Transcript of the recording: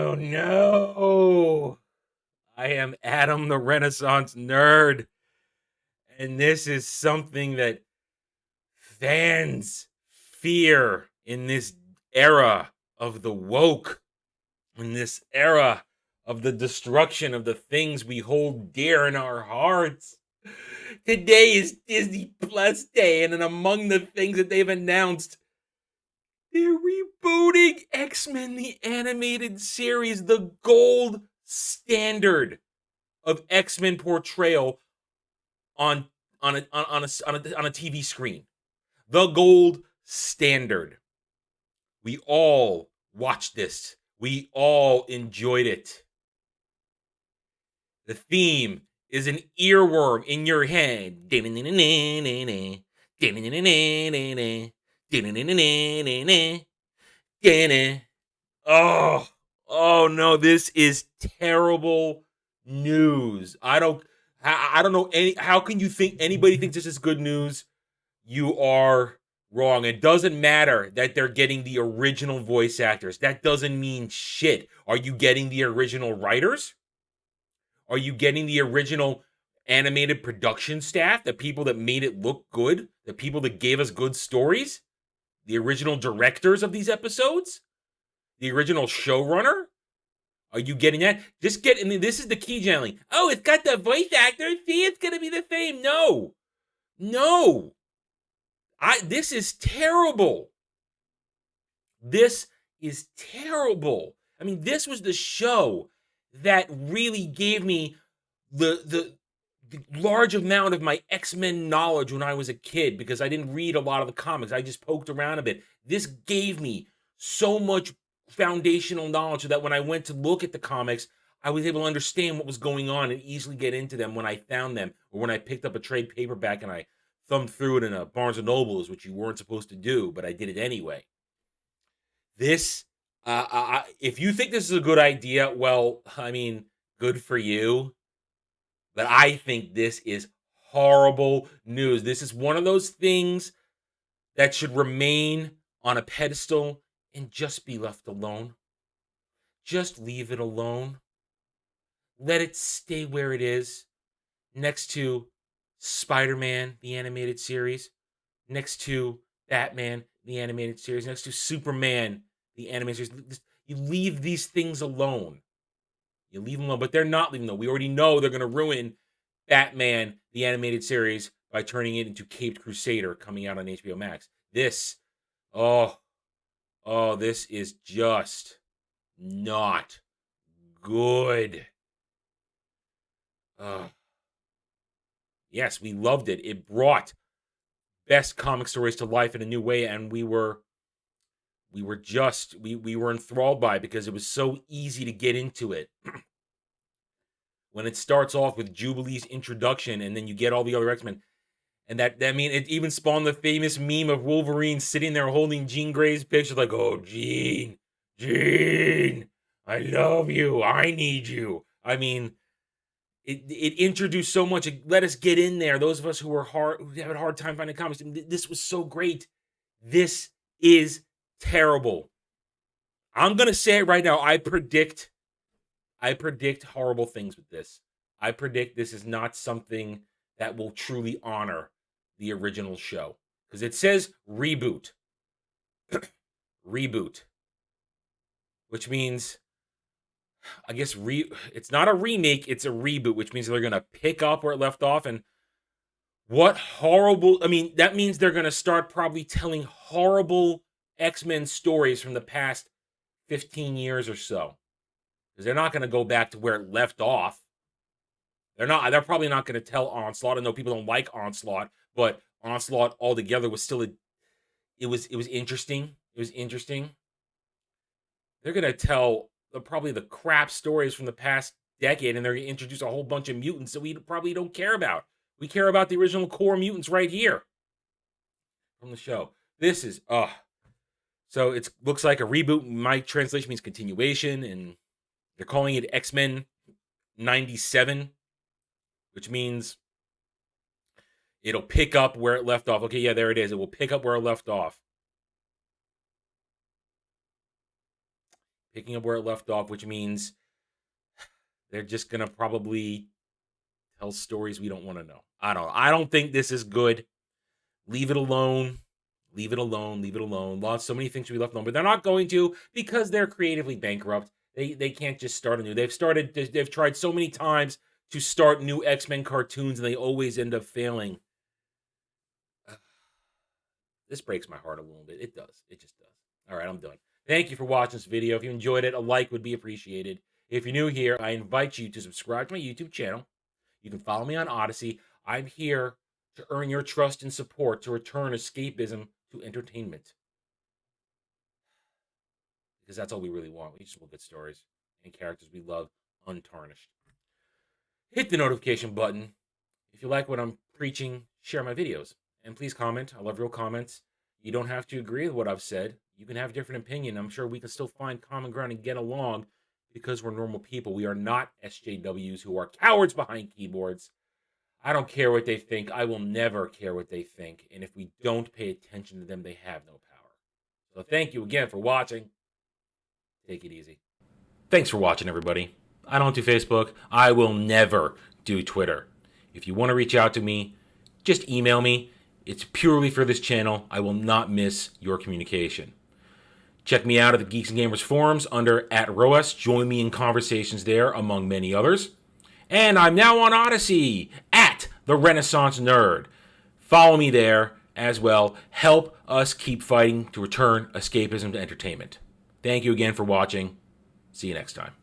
Oh no. I am Adam the Renaissance Nerd. And this is something that fans fear in this era of the woke, in this era of the destruction of the things we hold dear in our hearts. Today is Disney+Day, and then among the things that they've announced, they're rebooting X-Men the animated series, the gold standard of X-Men portrayal on a TV screen. The gold standard. We all watched this. We all enjoyed it. The theme is an earworm in your head. Oh, oh no, this is terrible news. I don't know how can you think anybody thinks this is good news? You are wrong. It doesn't matter that they're getting the original voice actors. That doesn't mean shit. Are you getting the original writers? Are you getting the original animated production staff, the people that made it look good, the people that gave us good stories, the original directors of these episodes, the original showrunner? Are you getting that? Just get in. This is the key channeling. Oh, it's got the voice actor. See, it's gonna be the same. No, no. This is terrible. This is terrible. I mean, this was the show that really gave me the large amount of my X-Men knowledge when I was a kid, because I didn't read a lot of the comics. I just poked around a bit. This gave me so much foundational knowledge so that when I went to look at the comics, I was able to understand what was going on and easily get into them when I found them, or when I picked up a trade paperback and I thumbed through it in a Barnes and Nobles, which you weren't supposed to do, but I did it anyway. This, if you think this is a good idea, well, I mean, good for you. But I think this is horrible news. This is one of those things that should remain on a pedestal and just be left alone. Just leave it alone. Let it stay where it is, next to Spider-Man, the animated series, next to Batman, the animated series, next to Superman, the animated series. You leave these things alone. You leave them alone, but they're not leaving them. We already know they're going to ruin Batman, the animated series, by turning it into Caped Crusader coming out on HBO Max. This, oh, this is just not good. Yes, we loved it. It brought best comic stories to life in a new way, and we were enthralled by it because it was so easy to get into it. When it starts off with Jubilee's introduction, and then you get all the other X-Men, and that mean it even spawned the famous meme of Wolverine sitting there holding Jean Grey's picture, like, "Oh, Jean, I love you. I need you." I mean, it introduced so much. It let us get in there. Those of us who have a hard time finding comics, this was so great. This is terrible. I'm gonna say it right now. I predict horrible things with this. I predict this is not something that will truly honor the original show, because it says reboot. Reboot, which means, I guess, it's not a remake, it's a reboot, which means they're going to pick up where it left off. And what horrible, I mean, that means they're going to start probably telling horrible X-Men stories from the past 15 years or so, because they're not going to go back to where it left off. They're probably not going to tell Onslaught. I know people don't like Onslaught, but Onslaught altogether was still it was interesting. It was interesting. They're going to tell probably the crap stories from the past decade, and they're going to introduce a whole bunch of mutants that we probably don't care about. We care about the original core mutants right here from the show. This is, so it looks like a reboot. My translation means continuation, and they're calling it X-Men 97, which means it'll pick up where it left off. Okay, yeah, there it is. It will pick up where it left off. picking up where it left off, which means they're just gonna probably tell stories we don't want to know. I don't think this is good. Leave it alone. Leave it alone. Leave it alone. Lost so many things we left alone, but they're not going to because they're creatively bankrupt. They can't just start anew. They've tried so many times to start new X-Men cartoons and they always end up failing. This breaks my heart a little bit. It does. It just does. All right, I'm done. Thank you for watching this video. If you enjoyed it, a like would be appreciated. If you're new here, I invite you to subscribe to my YouTube channel. You can follow me on Odyssey. I'm here to earn your trust and support to return escapism to entertainment. Because that's all we really want. We just want good stories and characters we love untarnished. Hit the notification button. If you like what I'm preaching, share my videos. And please comment. I love real comments. You don't have to agree with what I've said. You can have a different opinion. I'm sure we can still find common ground and get along because we're normal people. We are not SJWs who are cowards behind keyboards. I don't care what they think. I will never care what they think. And if we don't pay attention to them, they have no power. So thank you again for watching. Take it easy. Thanks for watching, everybody. I don't do Facebook. I will never do Twitter. If you want to reach out to me, just email me. It's purely for this channel. I will not miss your communication. Check me out at the Geeks and Gamers forums under @ROAS. Join me in conversations there, among many others. And I'm now on Odyssey @The Renaissance Nerd. Follow me there as well. Help us keep fighting to return escapism to entertainment. Thank you again for watching. See you next time.